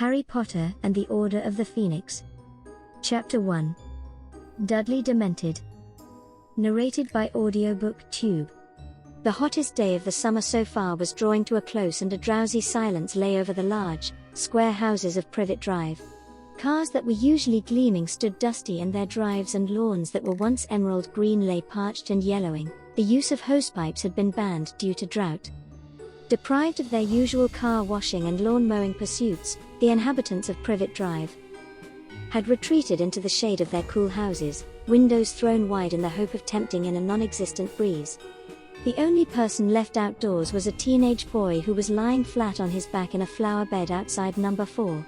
Harry Potter and the Order of the Phoenix. Chapter 1. Dudley Demented. Narrated by Audiobook Tube. The hottest day of the summer so far was drawing to a close, and a drowsy silence lay over the large, square houses of Privet Drive. Cars that were usually gleaming stood dusty, and their drives and lawns that were once emerald green lay parched and yellowing. The use of hosepipes had been banned due to drought. Deprived of their usual car washing and lawn mowing pursuits, the inhabitants of Privet Drive had retreated into the shade of their cool houses, windows thrown wide in the hope of tempting in a non-existent breeze. The only person left outdoors was a teenage boy who was lying flat on his back in a flower bed outside number 4.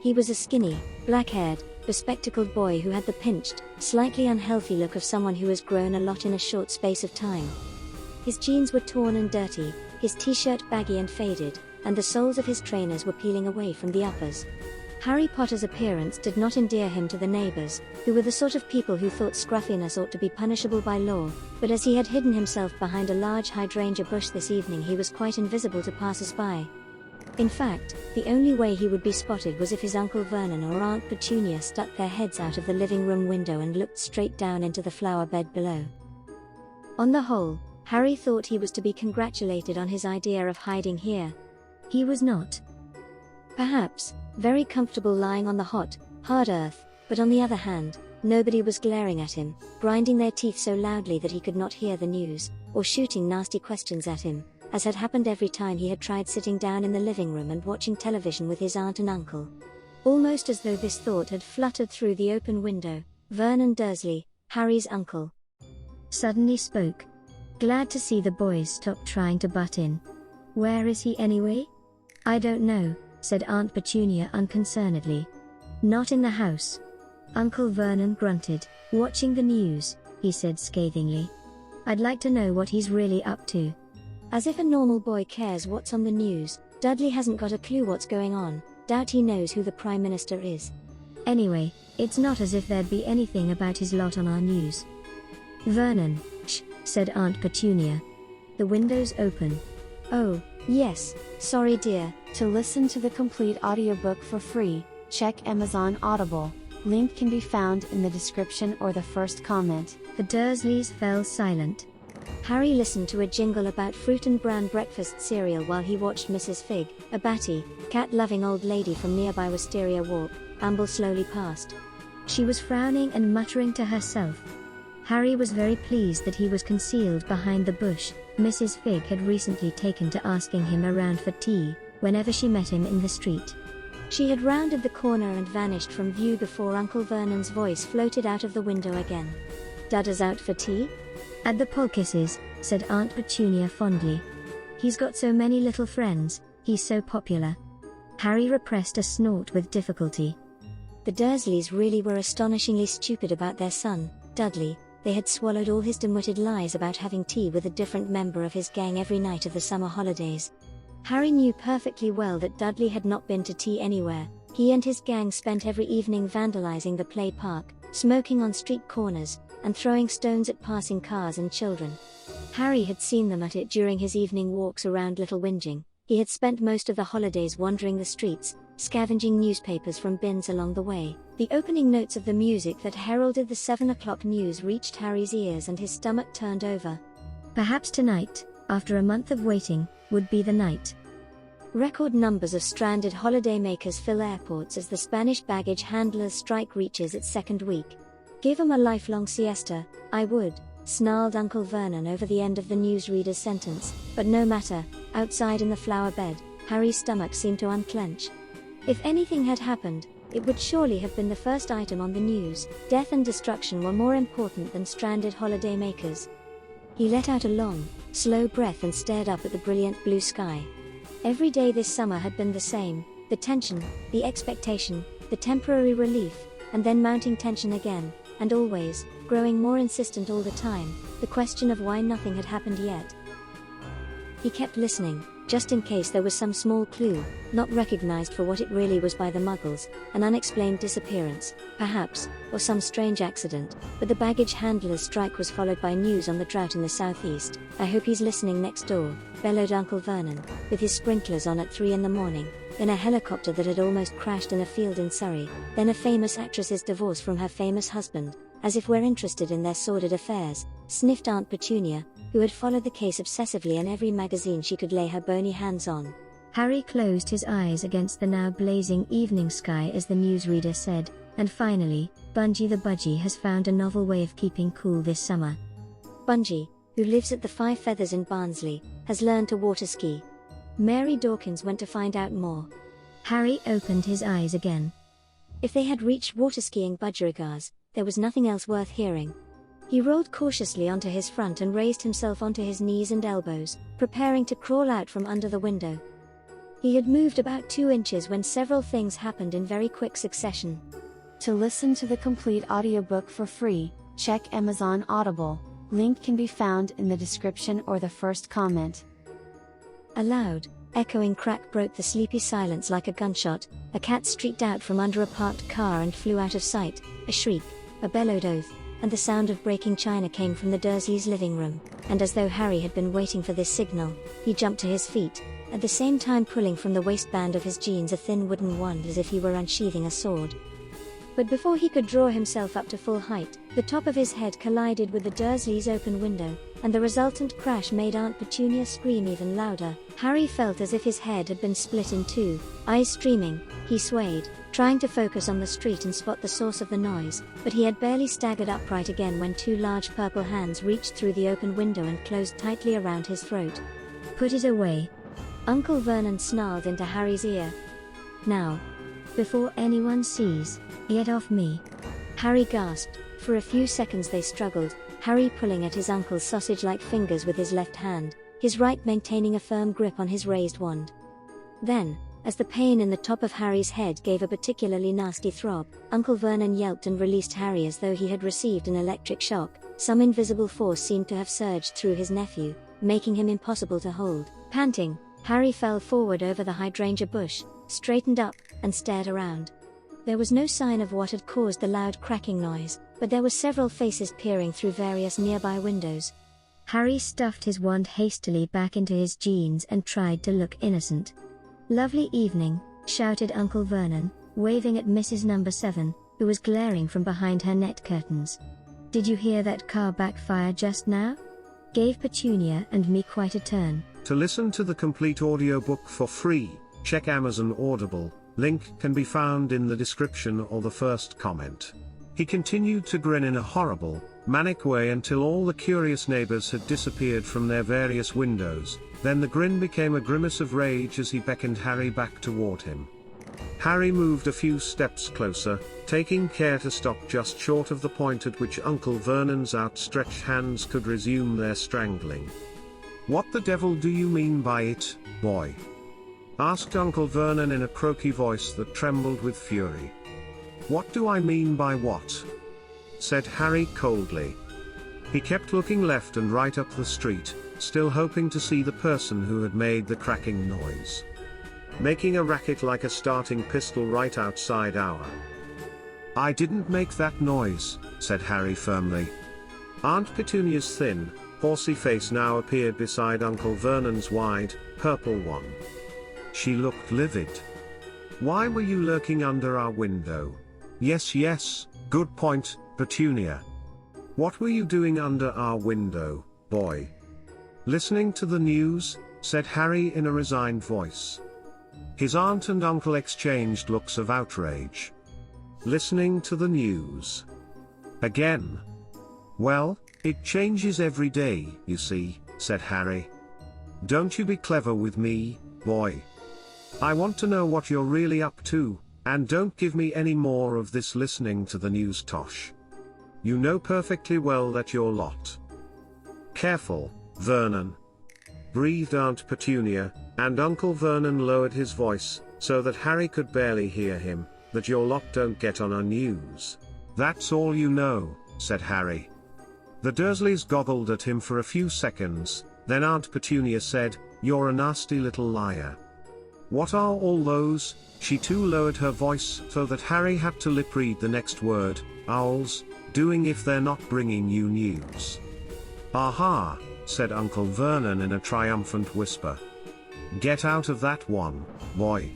He was a skinny, black-haired, bespectacled boy who had the pinched, slightly unhealthy look of someone who has grown a lot in a short space of time. His jeans were torn and dirty, his t-shirt baggy and faded, and the soles of his trainers were peeling away from the uppers. Harry Potter's appearance did not endear him to the neighbors, who were the sort of people who thought scruffiness ought to be punishable by law, but as he had hidden himself behind a large hydrangea bush this evening, he was quite invisible to passers-by. In fact, the only way he would be spotted was if his Uncle Vernon or Aunt Petunia stuck their heads out of the living room window and looked straight down into the flower bed below. On the whole, Harry thought he was to be congratulated on his idea of hiding here. He was not. Perhaps very comfortable lying on the hot, hard earth, but on the other hand, nobody was glaring at him, grinding their teeth so loudly that he could not hear the news, or shooting nasty questions at him, as had happened every time he had tried sitting down in the living room and watching television with his aunt and uncle. Almost as though this thought had fluttered through the open window, Vernon Dursley, Harry's uncle, suddenly spoke. "Glad to see the boys stop trying to butt in. Where is he anyway?" "I don't know," said Aunt Petunia unconcernedly. "Not in the house." Uncle Vernon grunted. "Watching the news," he said scathingly. "I'd like to know what he's really up to." "As if a normal boy cares what's on the news. Dudley hasn't got a clue what's going on. Doubt he knows who the Prime Minister is." "Anyway, it's not as if there'd be anything about his lot on our news." "Vernon, shh," said Aunt Petunia. "The window's open." "Oh, yes, sorry dear." To listen to the complete audiobook for free, check Amazon Audible. Link can be found in the description or the first comment. The Dursleys fell silent. Harry listened to a jingle about fruit and bran breakfast cereal while he watched Mrs. Fig, a batty, cat-loving old lady from nearby Wisteria Walk, amble slowly past. She was frowning and muttering to herself. Harry was very pleased that he was concealed behind the bush. Mrs. Fig had recently taken to asking him around for tea, whenever she met him in the street. She had rounded the corner and vanished from view before Uncle Vernon's voice floated out of the window again. "Dada's out for tea?" "At the Polkisses," said Aunt Petunia fondly. "He's got so many little friends, he's so popular." Harry repressed a snort with difficulty. The Dursleys really were astonishingly stupid about their son, Dudley. They had swallowed all his dim-witted lies about having tea with a different member of his gang every night of the summer holidays. Harry knew perfectly well that Dudley had not been to tea anywhere. He and his gang spent every evening vandalizing the play park, smoking on street corners, and throwing stones at passing cars and children. Harry had seen them at it during his evening walks around Little Whinging. He had spent most of the holidays wandering the streets, scavenging newspapers from bins along the way. The opening notes of the music that heralded the 7 o'clock news reached Harry's ears, and his stomach turned over. Perhaps tonight, after a month of waiting, would be the night. Record numbers of stranded holidaymakers fill airports as the Spanish baggage handlers' strike reaches its second week. "Give 'em a lifelong siesta, I would," snarled Uncle Vernon over the end of the newsreader's sentence, but no matter. Outside in the flower bed, Harry's stomach seemed to unclench. If anything had happened, it would surely have been the first item on the news. Death and destruction were more important than stranded holidaymakers. He let out a long, slow breath and stared up at the brilliant blue sky. Every day this summer had been the same: the tension, the expectation, the temporary relief, and then mounting tension again, and always, growing more insistent all the time, the question of why nothing had happened yet. He kept listening, just in case there was some small clue, not recognized for what it really was by the Muggles, an unexplained disappearance, perhaps, or some strange accident, but the baggage handler's strike was followed by news on the drought in the southeast. "I hope he's listening next door," bellowed Uncle Vernon, with his sprinklers on at 3 in the morning. then a helicopter that had almost crashed in a field in Surrey, then a famous actress's divorce from her famous husband. As if we're interested in their sordid affairs, sniffed Aunt Petunia, who had followed the case obsessively in every magazine she could lay her bony hands on. Harry closed his eyes against the now blazing evening sky as the newsreader said, and finally, Bungie the Budgie has found a novel way of keeping cool this summer. Bungie, who lives at the Five Feathers in Barnsley, has learned to water ski. Mary Dawkins went to find out more. Harry opened his eyes again. If they had reached water-skiing budgerigars, there was nothing else worth hearing. He rolled cautiously onto his front and raised himself onto his knees and elbows, preparing to crawl out from under the window. He had moved about 2 inches when several things happened in very quick succession. To listen to the complete audiobook for free, check Amazon Audible. Link can be found in the description or the first comment. A loud, echoing crack broke the sleepy silence like a gunshot. A cat streaked out from under a parked car and flew out of sight. A shriek, a bellowed oath, and the sound of breaking china came from the Dursleys' living room, and as though Harry had been waiting for this signal, he jumped to his feet, at the same time pulling from the waistband of his jeans a thin wooden wand as if he were unsheathing a sword. But before he could draw himself up to full height, the top of his head collided with the Dursleys' open window, and the resultant crash made Aunt Petunia scream even louder. Harry felt as if his head had been split in two. Eyes streaming, he swayed, trying to focus on the street and spot the source of the noise, but he had barely staggered upright again when 2 large purple hands reached through the open window and closed tightly around his throat. "Put it away." Uncle Vernon snarled into Harry's ear. "Now. Before anyone sees. Get off me." Harry gasped. For a few seconds they struggled, Harry pulling at his uncle's sausage-like fingers with his left hand, his right maintaining a firm grip on his raised wand. Then, as the pain in the top of Harry's head gave a particularly nasty throb, Uncle Vernon yelped and released Harry as though he had received an electric shock. Some invisible force seemed to have surged through his nephew, making him impossible to hold. Panting, Harry fell forward over the hydrangea bush, straightened up, and stared around. There was no sign of what had caused the loud cracking noise, but there were several faces peering through various nearby windows. Harry stuffed his wand hastily back into his jeans and tried to look innocent. "Lovely evening," shouted Uncle Vernon, waving at Mrs. Number 7, who was glaring from behind her net curtains. "Did you hear that car backfire just now? Gave Petunia and me quite a turn." To listen to the complete audiobook for free, check Amazon Audible. Link can be found in the description or the first comment. He continued to grin in a horrible, manic way until all the curious neighbors had disappeared from their various windows. Then the grin became a grimace of rage as he beckoned Harry back toward him. Harry moved a few steps closer, taking care to stop just short of the point at which Uncle Vernon's outstretched hands could resume their strangling. "What the devil do you mean by it, boy?" asked Uncle Vernon in a croaky voice that trembled with fury. "What do I mean by what?" said Harry coldly. He kept looking left and right up the street, still hoping to see the person who had made the cracking noise, making a racket like a starting pistol right outside our. "I didn't make that noise," said Harry firmly. Aunt Petunia's thin, horsey face now appeared beside Uncle Vernon's wide, purple one. She looked livid. "Why were you lurking under our window?" Yes, good point, Petunia. "What were you doing under our window, boy?" "Listening to the news," said Harry in a resigned voice. His aunt and uncle exchanged looks of outrage. "Listening to the news? Again? Well, it changes every day, you see," said Harry. "Don't you be clever with me, boy. I want to know what you're really up to, and don't give me any more of this listening to the news tosh. You know perfectly well that you're lot." "Careful, Vernon," breathed Aunt Petunia, and Uncle Vernon lowered his voice, so that Harry could barely hear him, "that your lot don't get on our news." "That's all you know," said Harry. The Dursleys goggled at him for a few seconds, then Aunt Petunia said, "You're a nasty little liar." "What are all those?" She too lowered her voice so that Harry had to lip read the next word. "Owls doing if they're not bringing you news?" "Aha," said Uncle Vernon in a triumphant whisper. "Get out of that one, boy.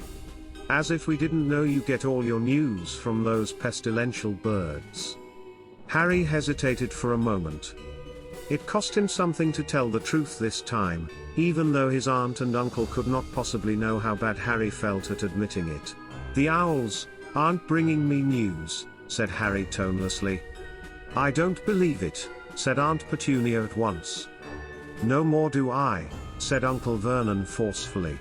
As if we didn't know you get all your news from those pestilential birds. Harry hesitated for a moment. It cost him something to tell the truth this time, even though his aunt and uncle could not possibly know how bad Harry felt at admitting it. "The owls aren't bringing me news," said Harry tonelessly. "I don't believe it," said Aunt Petunia at once. "No more do I," said Uncle Vernon forcefully.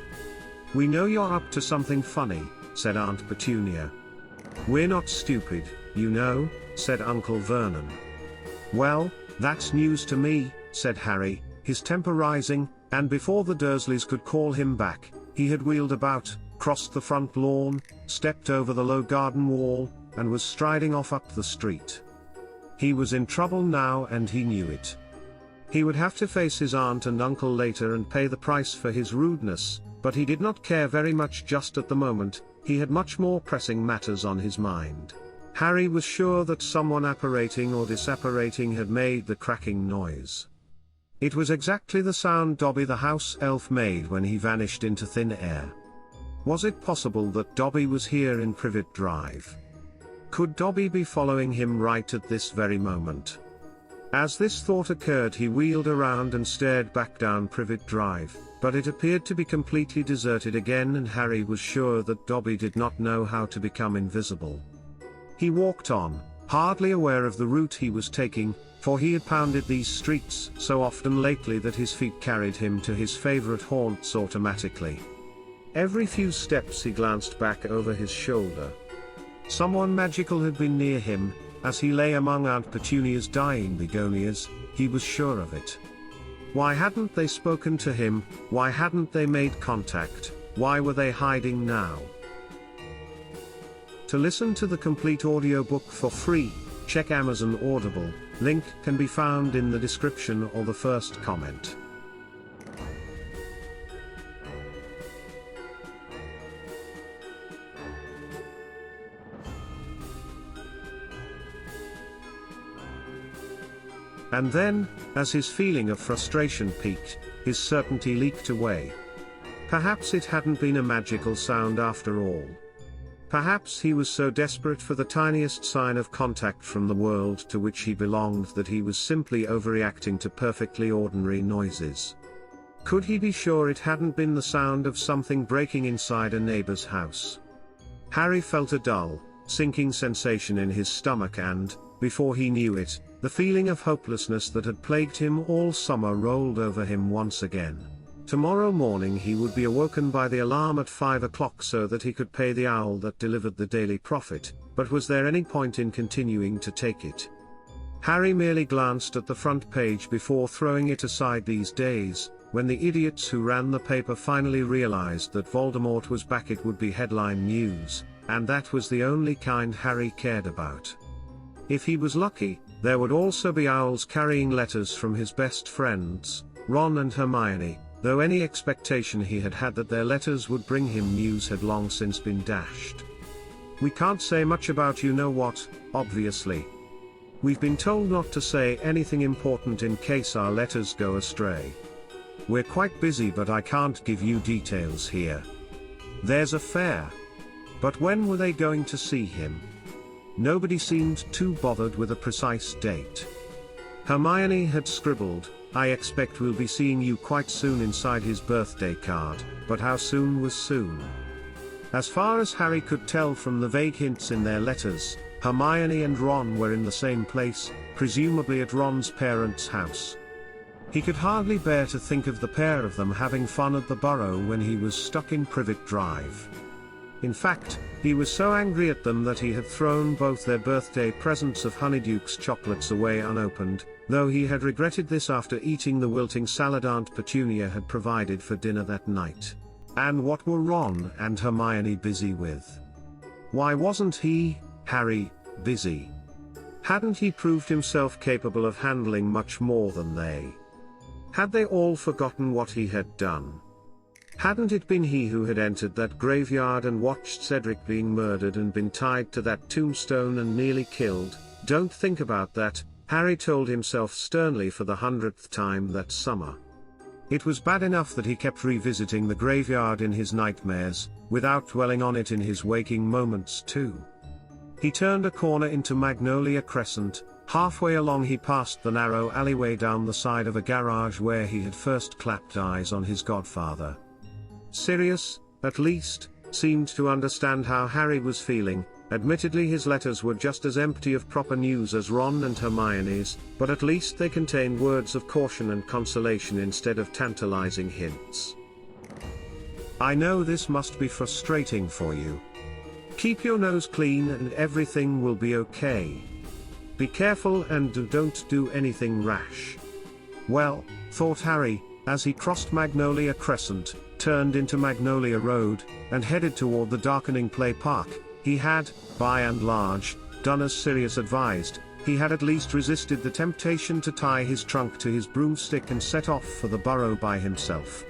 "We know you're up to something funny," said Aunt Petunia. "We're not stupid, you know," said Uncle Vernon. "Well, that's news to me," said Harry, his temper rising, and before the Dursleys could call him back, he had wheeled about, crossed the front lawn, stepped over the low garden wall, and was striding off up the street. He was in trouble now and he knew it. He would have to face his aunt and uncle later and pay the price for his rudeness, but he did not care very much just at the moment. He had much more pressing matters on his mind. Harry was sure that someone apparating or disapparating had made the cracking noise. It was exactly the sound Dobby the house elf made when he vanished into thin air. Was it possible that Dobby was here in Privet Drive? Could Dobby be following him right at this very moment? As this thought occurred, he wheeled around and stared back down Privet Drive, but it appeared to be completely deserted again, and Harry was sure that Dobby did not know how to become invisible. He walked on, hardly aware of the route he was taking, for he had pounded these streets so often lately that his feet carried him to his favorite haunts automatically. Every few steps he glanced back over his shoulder. Someone magical had been near him. As he lay among Aunt Petunia's dying begonias, he was sure of it. Why hadn't they spoken to him? Why hadn't they made contact? Why were they hiding now? To listen to the complete audiobook for free, check Amazon Audible. Link can be found in the description or the first comment. And then, as his feeling of frustration peaked, his certainty leaked away. Perhaps it hadn't been a magical sound after all. Perhaps he was so desperate for the tiniest sign of contact from the world to which he belonged that he was simply overreacting to perfectly ordinary noises. Could he be sure it hadn't been the sound of something breaking inside a neighbor's house? Harry felt a dull, sinking sensation in his stomach and, before he knew it, the feeling of hopelessness that had plagued him all summer rolled over him once again. Tomorrow morning he would be awoken by the alarm at 5 o'clock so that he could pay the owl that delivered the daily profit, but was there any point in continuing to take it? Harry merely glanced at the front page before throwing it aside. These days, when the idiots who ran the paper finally realized that Voldemort was back, it would be headline news, and that was the only kind Harry cared about. If he was lucky, there would also be owls carrying letters from his best friends, Ron and Hermione, though any expectation he had had that their letters would bring him news had long since been dashed. We can't say much about you-know-what, obviously. We've been told not to say anything important in case our letters go astray. We're quite busy, but I can't give you details here. There's a fair. But when were they going to see him? Nobody seemed too bothered with a precise date. Hermione had scribbled, "I expect we'll be seeing you quite soon," inside his birthday card, but how soon was soon? As far as Harry could tell from the vague hints in their letters, Hermione and Ron were in the same place, presumably at Ron's parents' house. He could hardly bear to think of the pair of them having fun at the Burrow when he was stuck in Privet Drive. In fact, he was so angry at them that he had thrown both their birthday presents of Honeydukes chocolates away unopened, though he had regretted this after eating the wilting salad Aunt Petunia had provided for dinner that night. And what were Ron and Hermione busy with? Why wasn't he, Harry, busy? Hadn't he proved himself capable of handling much more than they? Had they all forgotten what he had done? Hadn't it been he who had entered that graveyard and watched Cedric being murdered and been tied to that tombstone and nearly killed? Don't think about that, Harry told himself sternly for the 100th time that summer. It was bad enough that he kept revisiting the graveyard in his nightmares, without dwelling on it in his waking moments too. He turned a corner into Magnolia Crescent. Halfway along he passed the narrow alleyway down the side of a garage where he had first clapped eyes on his godfather. Sirius, at least, seemed to understand how Harry was feeling. Admittedly his letters were just as empty of proper news as Ron and Hermione's, but at least they contained words of caution and consolation instead of tantalizing hints. I know this must be frustrating for you. Keep your nose clean and everything will be okay. Be careful and don't do anything rash. Well, thought Harry, as he crossed Magnolia Crescent, turned into Magnolia Road, and headed toward the darkening play park. He had, by and large, done as Sirius advised. He had at least resisted the temptation to tie his trunk to his broomstick and set off for the burrow by himself.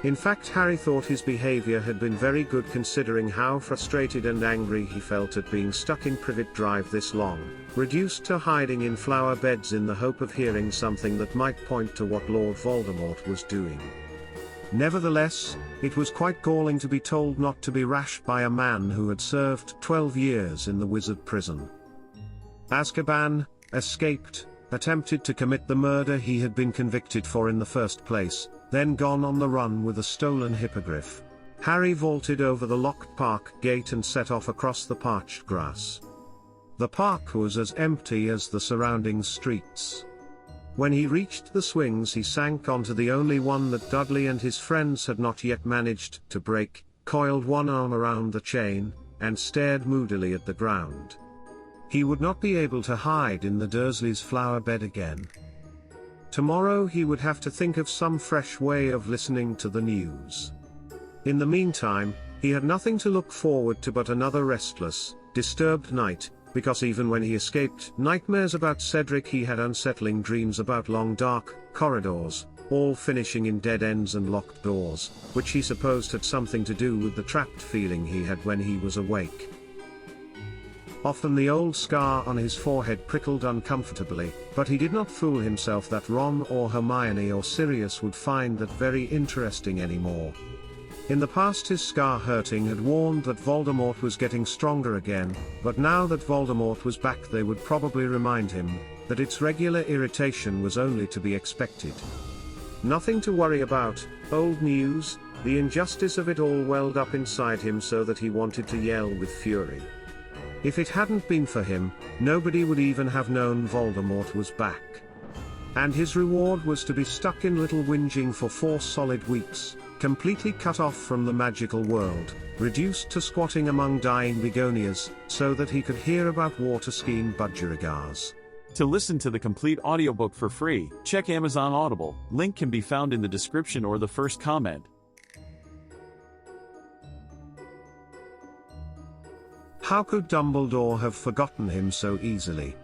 In fact, Harry thought his behavior had been very good considering how frustrated and angry he felt at being stuck in Privet Drive this long, reduced to hiding in flower beds in the hope of hearing something that might point to what Lord Voldemort was doing. Nevertheless, it was quite galling to be told not to be rash by a man who had served 12 years in the wizard prison. Azkaban, escaped, attempted to commit the murder he had been convicted for in the first place, then gone on the run with a stolen hippogriff. Harry vaulted over the locked park gate and set off across the parched grass. The park was as empty as the surrounding streets. When he reached the swings he sank onto the only one that Dudley and his friends had not yet managed to break, coiled one arm around the chain, and stared moodily at the ground. He would not be able to hide in the Dursleys' flower bed again. Tomorrow he would have to think of some fresh way of listening to the news. In the meantime, he had nothing to look forward to but another restless, disturbed night, because even when he escaped nightmares about Cedric he had unsettling dreams about long dark corridors, all finishing in dead ends and locked doors, which he supposed had something to do with the trapped feeling he had when he was awake. Often the old scar on his forehead prickled uncomfortably, but he did not fool himself that Ron or Hermione or Sirius would find that very interesting anymore. In the past his scar hurting had warned that Voldemort was getting stronger again, but now that Voldemort was back they would probably remind him that its regular irritation was only to be expected. Nothing to worry about, old news. The injustice of it all welled up inside him so that he wanted to yell with fury. If it hadn't been for him, nobody would even have known Voldemort was back. And his reward was to be stuck in Little Whinging for 4 solid weeks, completely cut off from the magical world, reduced to squatting among dying begonias, so that he could hear about water-skiing budgerigars. To listen to the complete audiobook for free, check Amazon Audible. Link can be found in the description or the first comment. How could Dumbledore have forgotten him so easily?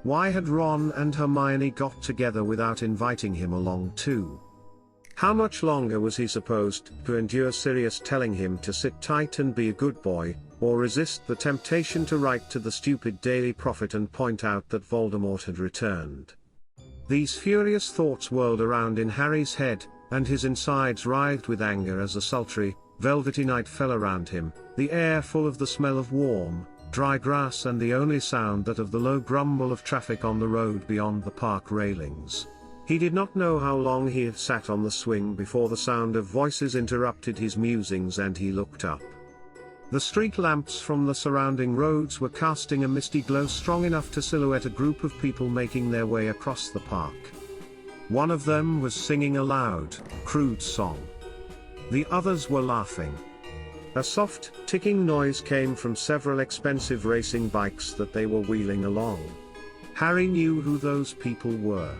Why had Ron and Hermione got together without inviting him along too? How much longer was he supposed to endure Sirius telling him to sit tight and be a good boy, or resist the temptation to write to the stupid Daily Prophet and point out that Voldemort had returned? These furious thoughts whirled around in Harry's head, and his insides writhed with anger as a sultry, velvety night fell around him, the air full of the smell of warm, dry grass and the only sound that of the low grumble of traffic on the road beyond the park railings. He did not know how long he had sat on the swing before the sound of voices interrupted his musings and he looked up. The street lamps from the surrounding roads were casting a misty glow strong enough to silhouette a group of people making their way across the park. One of them was singing a loud, crude song. The others were laughing. A soft, ticking noise came from several expensive racing bikes that they were wheeling along. Harry knew who those people were.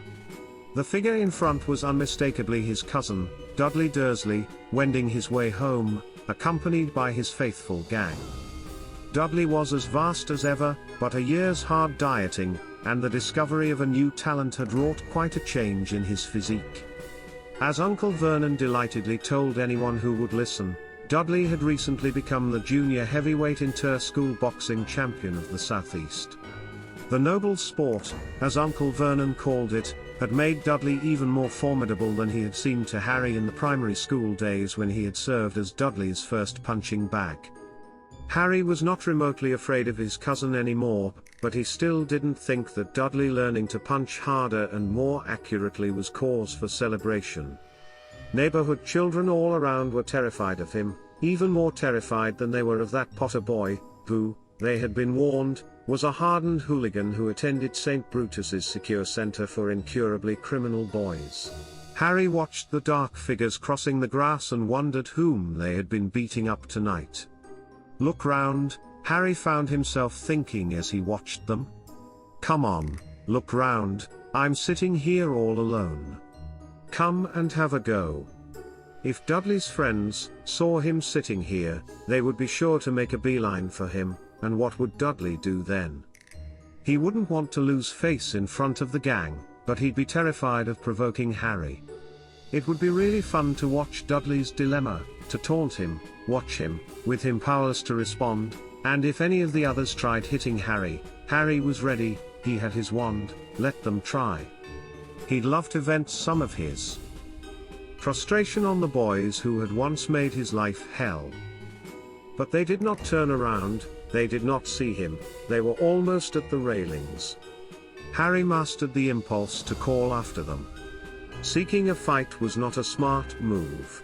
The figure in front was unmistakably his cousin, Dudley Dursley, wending his way home, accompanied by his faithful gang. Dudley was as vast as ever, but a year's hard dieting, and the discovery of a new talent had wrought quite a change in his physique. As Uncle Vernon delightedly told anyone who would listen, Dudley had recently become the junior heavyweight inter-school boxing champion of the Southeast. The noble sport, as Uncle Vernon called it, had made Dudley even more formidable than he had seemed to Harry in the primary school days when he had served as Dudley's first punching bag. Harry was not remotely afraid of his cousin anymore, but he still didn't think that Dudley learning to punch harder and more accurately was cause for celebration. Neighborhood children all around were terrified of him, even more terrified than they were of that Potter boy, who, they had been warned, was a hardened hooligan who attended St. Brutus's secure center for incurably criminal boys. Harry watched the dark figures crossing the grass and wondered whom they had been beating up tonight. Look round, Harry found himself thinking as he watched them. Come on, look round, I'm sitting here all alone. Come and have a go. If Dudley's friends saw him sitting here, they would be sure to make a beeline for him, and what would Dudley do then? He wouldn't want to lose face in front of the gang, but he'd be terrified of provoking Harry. It would be really fun to watch Dudley's dilemma, to taunt him, watch him, with him powerless to respond, and if any of the others tried hitting Harry, Harry was ready, he had his wand, let them try. He'd love to vent some of his frustration on the boys who had once made his life hell. But they did not turn around, they did not see him, they were almost at the railings. Harry mastered the impulse to call after them. Seeking a fight was not a smart move.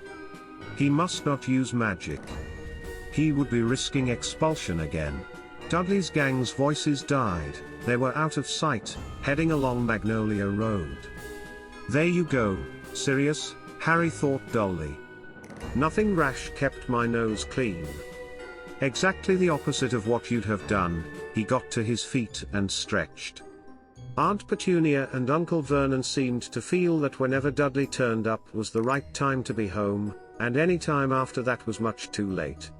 He must not use magic. He would be risking expulsion again. Dudley's gang's voices died, they were out of sight, heading along Magnolia Road. There you go, Sirius, Harry thought dully. Nothing rash, kept my nose clean. Exactly the opposite of what you'd have done. He got to his feet and stretched. Aunt Petunia and Uncle Vernon seemed to feel that whenever Dudley turned up was the right time to be home, and any time after that was much too late.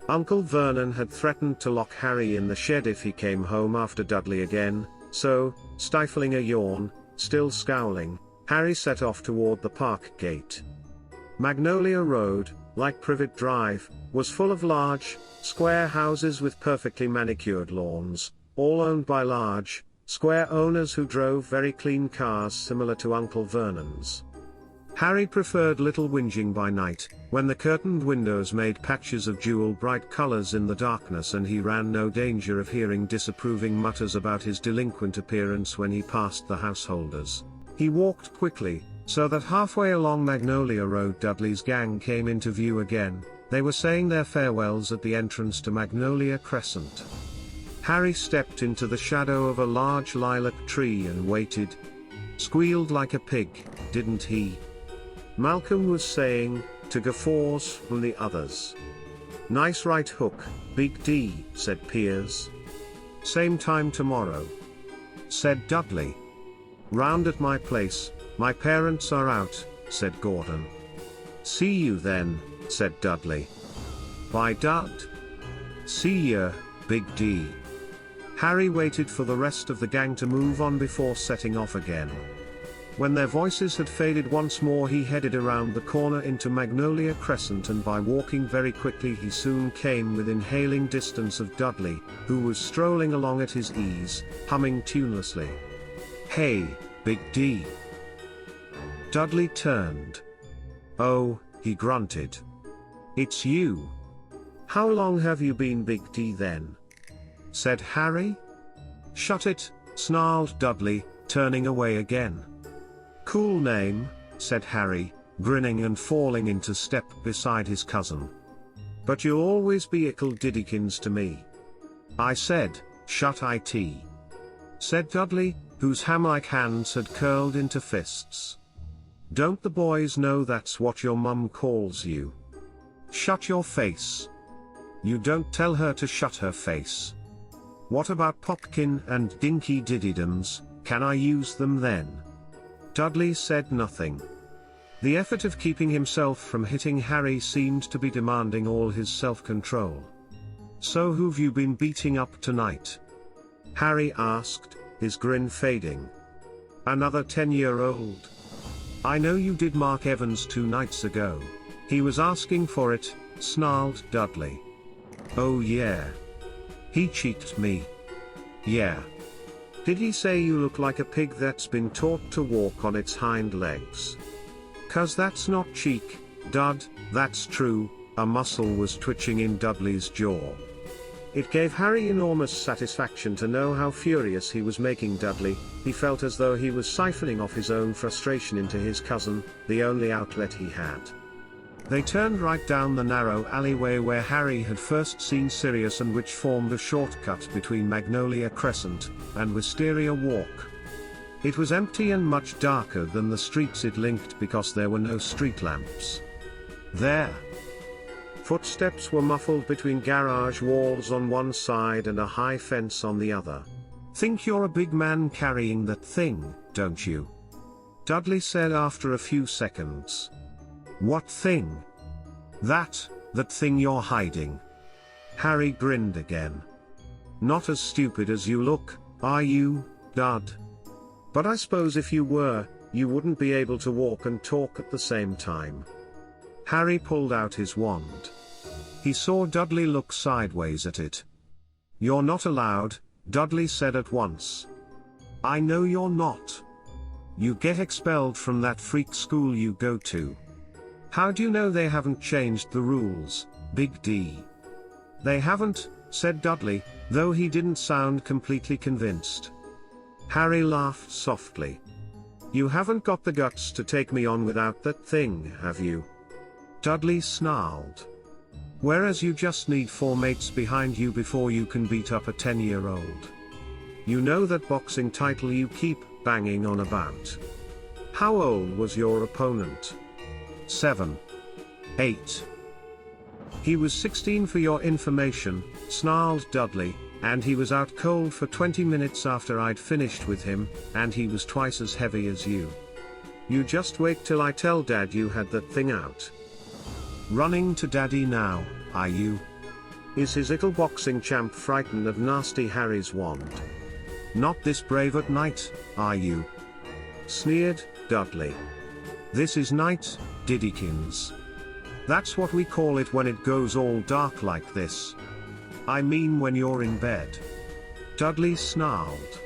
Uncle Vernon had threatened to lock Harry in the shed if he came home after Dudley again, so, stifling a yawn, still scowling, Harry set off toward the park gate. Magnolia Road, like Privet Drive, was full of large, square houses with perfectly manicured lawns, all owned by large, square owners who drove very clean cars similar to Uncle Vernon's. Harry preferred little whinging by night, when the curtained windows made patches of jewel-bright colors in the darkness and he ran no danger of hearing disapproving mutters about his delinquent appearance when he passed the householders. He walked quickly, so that halfway along Magnolia Road Dudley's gang came into view again. They were saying their farewells at the entrance to Magnolia Crescent. Harry stepped into the shadow of a large lilac tree and waited. Squealed like a pig, didn't he? Malcolm was saying, to guffaws from the others. Nice right hook, Big D, said Piers. Same time tomorrow, said Dudley. Round at my place, my parents are out, said Gordon. See you then, said Dudley. Bye Dud. See ya, Big D. Harry waited for the rest of the gang to move on before setting off again. When their voices had faded once more he headed around the corner into Magnolia Crescent and by walking very quickly he soon came within hailing distance of Dudley, who was strolling along at his ease, humming tunelessly. Hey, Big D. Dudley turned. Oh, he grunted. It's you. How long have you been Big D then? Said Harry. Shut it, snarled Dudley, turning away again. Cool name, said Harry, grinning and falling into step beside his cousin. But you'll always be Ickle Diddykins to me. I said, shut it. Said Dudley, whose ham-like hands had curled into fists. Don't the boys know that's what your mum calls you? Shut your face. You don't tell her to shut her face. What about Popkin and Dinky Diddydums, can I use them then? Dudley said nothing. The effort of keeping himself from hitting Harry seemed to be demanding all his self-control. So who've you been beating up tonight? Harry asked, his grin fading. Another 10-year-old. I know you did Mark Evans 2 nights ago. He was asking for it, snarled Dudley. Oh yeah. He cheeked me. Yeah. Did he say you look like a pig that's been taught to walk on its hind legs? 'Cause that's not cheek, Dud, that's true." A muscle was twitching in Dudley's jaw. It gave Harry enormous satisfaction to know how furious he was making Dudley. He felt as though he was siphoning off his own frustration into his cousin, the only outlet he had. They turned right down the narrow alleyway where Harry had first seen Sirius and which formed a shortcut between Magnolia Crescent and Wisteria Walk. It was empty and much darker than the streets it linked because there were no street lamps. There. Footsteps were muffled between garage walls on one side and a high fence on the other. "Think you're a big man carrying that thing, don't you?" Dudley said after a few seconds. "What thing?" That thing you're hiding." Harry grinned again. "Not as stupid as you look, are you, Dud? But I suppose if you were, you wouldn't be able to walk and talk at the same time." Harry pulled out his wand. He saw Dudley look sideways at it. "You're not allowed," Dudley said at once. "I know you're not. You get expelled from that freak school you go to." "How do you know they haven't changed the rules, Big D?" "They haven't," said Dudley, though he didn't sound completely convinced. Harry laughed softly. "You haven't got the guts to take me on without that thing, have you?" Dudley snarled. "Whereas you just need 4 mates behind you before you can beat up a 10-year-old. You know that boxing title you keep banging on about. How old was your opponent?" 7. 8. "He was 16 for your information," snarled Dudley, "and he was out cold for 20 minutes after I'd finished with him, and he was twice as heavy as you. You just wait till I tell Dad you had that thing out. Running to Daddy now, are you? Is his little boxing champ frightened of nasty Harry's wand? Not this brave at night, are you?" sneered Dudley. "This is night, Diddykins. That's what we call it when it goes all dark like this. I mean when you're in bed." Dudley snarled.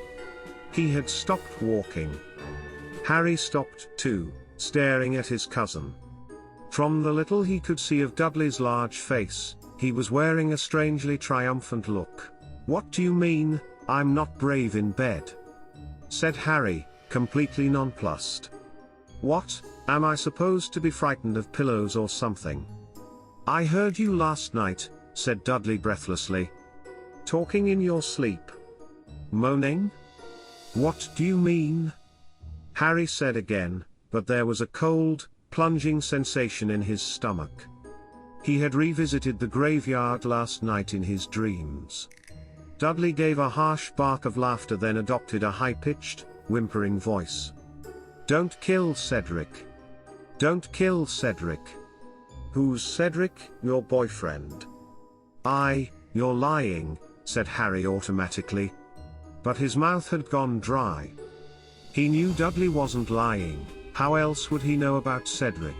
He had stopped walking. Harry stopped too, staring at his cousin. From the little he could see of Dudley's large face, he was wearing a strangely triumphant look. "What do you mean, I'm not brave in bed?" said Harry, completely nonplussed. "What, am I supposed to be frightened of pillows or something?" "I heard you last night," said Dudley breathlessly. "Talking in your sleep. Moaning? What do you mean?" Harry said again, but there was a cold, plunging sensation in his stomach. He had revisited the graveyard last night in his dreams. Dudley gave a harsh bark of laughter, then adopted a high-pitched, whimpering voice. "Don't kill Cedric. Don't kill Cedric." "Who's Cedric, your boyfriend?" You're lying," said Harry automatically. But his mouth had gone dry. He knew Dudley wasn't lying. How else would he know about Cedric?